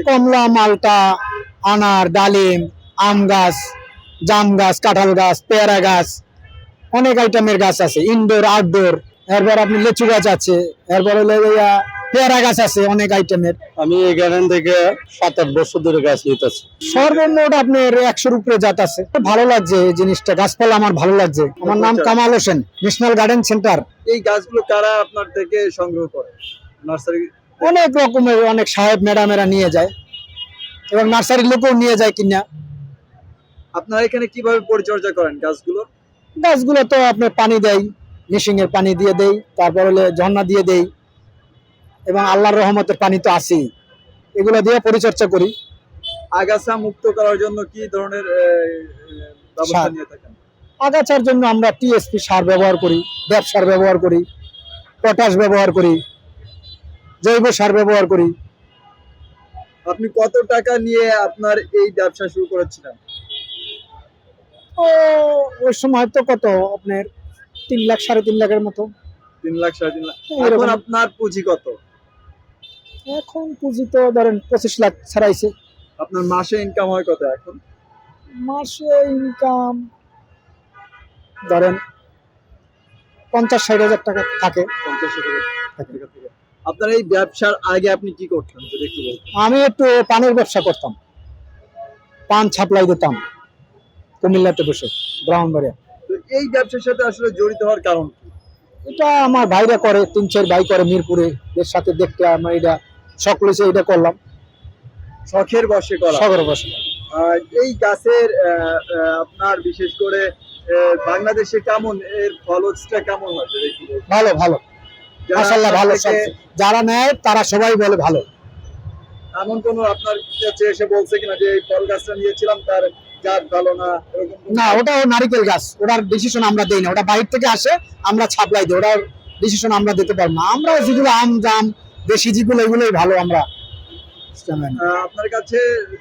কমলা, মালটা, আনার, ডালিম, আম গাছ, জাম গাছ, কাঁঠাল গাছ, পেয়ারা গাছ, অনেক আইটেমের গাছ আছে, ইনডোর আউটডোর। এরপর আপনি লিচু গাছ আছে, এরপর হলো পেয়ারা গাছ আছে অনেক আইটেমের। আমি এখান থেকে 7-8 বছর ধরে গাছ নিতেছি। সর্বমোট আপনার 100-র উপরে জাত আছে। ভালো লাগছে এই জিনিসটা, গাছপালা আমার ভালো লাগছে। আমার নাম Kamal Hossain, national garden centre. এই গাছগুলো কারা আপনার থেকে সংগ্রহ করে? নার্সারি অনেক রকমের, অনেক সাহেব ম্যাডামেরা নিয়ে যায় এবং নার্সারির লোকও নিয়ে যায় কিনা। আপনারা এখানে কিভাবে পরিচর্যা করেন গাছগুলো? গাছগুলো তো আপনার পানি দেয়, মিশিং এর পানি দিয়ে দেই, তারপর হলে ঝর্ণা দিয়ে দেই, এবং আল্লাহর রহমতের পানি তো আছেই, এগুলো দিয়ে পরিচর্যা করি। আগাছা মুক্ত করার জন্য কি ধরনের ব্যবস্থা নিয়ে থাকেন? আগাছার জন্য আমরা টিএসপি সার ব্যবহার করি, ব্যব সার ব্যবহার করি, পটাশ ব্যবহার করি, জৈব সার ব্যবহার করি। আপনি কত টাকা নিয়ে আপনার এই ব্যবসা শুরু করেছিলেন? ওই সময় তো কত আপনার 3 লাখ 3.5 লাখের মতো। 3 লাখ 3.5 লাখ। এরকম। এখন আপনার পুঁজি কত? এখন পুঁজি তো ধরেন 25 লাখ ছাড়াইছে। আপনার মাসে ইনকাম হয় কত এখন? মাসে ইনকাম ধরেন 50-60 হাজার টাকা থাকে। 50,000 টাকা থেকে। আপনার এই ব্যবসার আগে আপনি কি করতেন যদি একটু বলতেন? আমি একটু পানের ব্যবসা করতাম, পান ছাপলাই দিতাম কুমিল্লাতে বসে, ব্রাহ্মণবাড়িয়া। তো এই ব্যবসার সাথে আসলে জড়িত হওয়ার কারণ কি? এটা আমার ভাইরা করে, 3-4 ভাই করে মিরপুরে, এর সাথে দেখতে আমার এটা শখ লইছে, এটা করলাম শখের বশে করা। শখের বসে। এই গাছের আপনার বিশেষ করে বাংলাদেশে কেমন এর ফলসটা কেমন হয় যদি একটু বলতেন? ভালো ভালো, যারা মাশাআল্লাহ ভালো। আপনার থেকে যারা নেয় তারা সবাই বলে ভালো। এমন কোন আপনার কাছে এসে বলছে কিনা যে এই ফল গাছটা নিয়েছিলাম তার জাত ভালো না, এরকম কোনো? না, ওটা নারিকেল গাছ, ওটার ডিসিশন আমরা দেই না, ওটা বাইরে থেকে আসে, আমরা ছাপলাই দিই, ওটার ডিসিশন আমরা দিতে পারবো না। আমরা যেগুলো আম জাম দেশি যেগুলো, এগুলোই ভালো। আমরা আপনার কাছে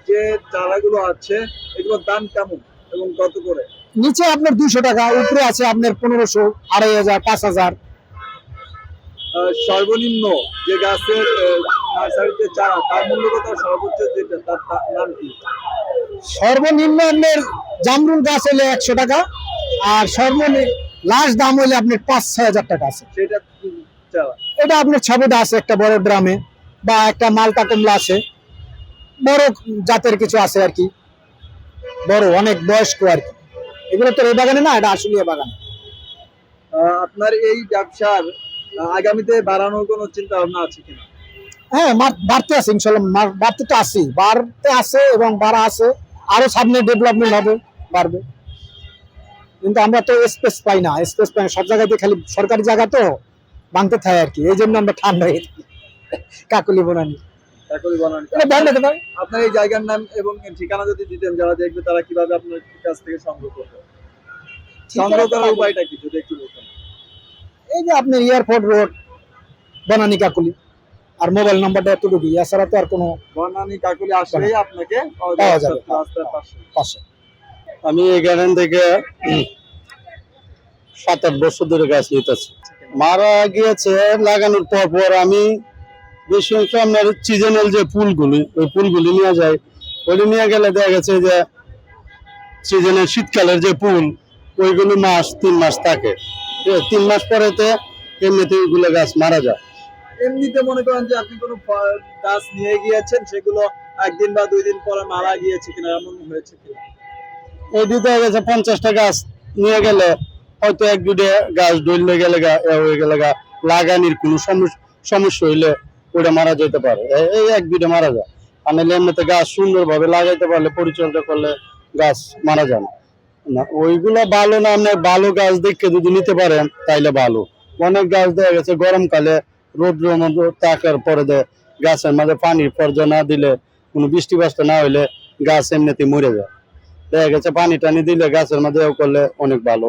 যে চারাগুলো আছে এগুলোর দাম কেমন এবং কত করে? নিচে আপনার 200 টাকা, উপরে আছে আপনার 1500, 2500, 5000। সর্বনিম্ন যে গাছের নার্সারিতে চারা তার মূল্য কত, সর্বোচ্চ যেটা তার নাম কি? সর্বনিম্ন আপনার জামরুল গাছ হলে 100 টাকা, আর সর্বনিম্ন লাস্ট দাম হলে আপনার 5-6 হাজার টাকা আছে। সেটা কি চারা? এটা আপনার ছবিটা আছে একটা বড় ড্রামে, বা একটা মালটা কমলা আছে, বড় জাতের কিছু আছে আর কি, বড় অনেক বয়স্ক আর কি। এগুলো তো এই বাগানে না, এটা আসলে বাগানে। আপনার এই ব্যবসার আগামীতে বাড়ানোর কোনো চিন্তা ভাবনা আছে কিনা? হ্যাঁ, বাড়তে আছে ইনশাল্লাহ, বাড়তে তো আছি, বাড়তে আছে এবং বাড়া আছে, আরো সামনে ডেভেলপমেন্ট হবে, বাড়বে। কিন্তু আমরা তো স্পেস পাই না, সব জায়গাতে খালি সরকারি জায়গা তো ভাঙতে থাকে আর কি, এই জন্য আমরা ঠান্ডা হয়ে থাকি। কাকুলি বনানি চাকরি বানান। এটা বাড়লে পারে। আপনার এই জায়গার নাম এবং ঠিকানা যদি দিতেন যারা দেখবে তারা কিভাবে আপনার কাছ থেকে সংগ্রহ করবে? সংগ্রহ করার উপায়টা কি যদি একটু বলতেন? এই যে আপনার এয়ারপোর্ট রোড, বনানী কাকুলি, আর মোবাইল নাম্বারটা এতটুকু, এছাড়া তো আর কোনো। বনানী কাকুলি আসলেই আপনাকে পাওয়া যাবে রাস্তার পাশে। আমি এখান থেকে 7-8 বছর ধরে গাছ নিতেছি। মারা গিয়েছে লাগানোর পর পর আমি বেশি অংশ আপনার সিজনাল যে ফুলগুলি, ওই ফুলগুলি নিয়ে যাই। ওইগুলি নিয়ে গেলে দেখা গেছে যে সিজনের শীতকালের যে ফুল, ওইগুলো 3 মাস থাকে। 3 মাস পরেতে এমনিতে ওইগুলো গাছ মারা যায়। এমনিতে মনে করেন যে আপনি কোনো গাছ নিয়ে গিয়েছেন সেগুলো 1 দিন বা 2 দিন পরে মারা গিয়েছে কিনা, এমন হয়েছে কিনা? ওই দিতে গেছে 50টা গাছ নিয়ে গেলে হয়তো 1-2 গাছ ডলে গেলে হয়ে গেলে লাগানির কোনো সমস্যা হইলে ওটা মারা যেতে পারে, এই 1-2টা মারা যায়। আর নাহলে এমনিতে গাছ সুন্দরভাবে লাগাইতে পারলে, পরিচর্যা করলে গাছ মারা যায় না। ওইগুলা ভালো না, আপনি ভালো গাছ দেখে যদি নিতে পারেন তাইলে ভালো। অনেক গাছ দেখা গেছে গরমকালে রৌদ্র থাকার পরে গাছের মাঝে পানির পর্যায় না দিলে, কোনো বৃষ্টি বাষ্টা না হইলে গাছ এমনিতে মরে যায়। দেখা গেছে পানি টানি দিলে গাছের মাঝে করলে অনেক ভালো।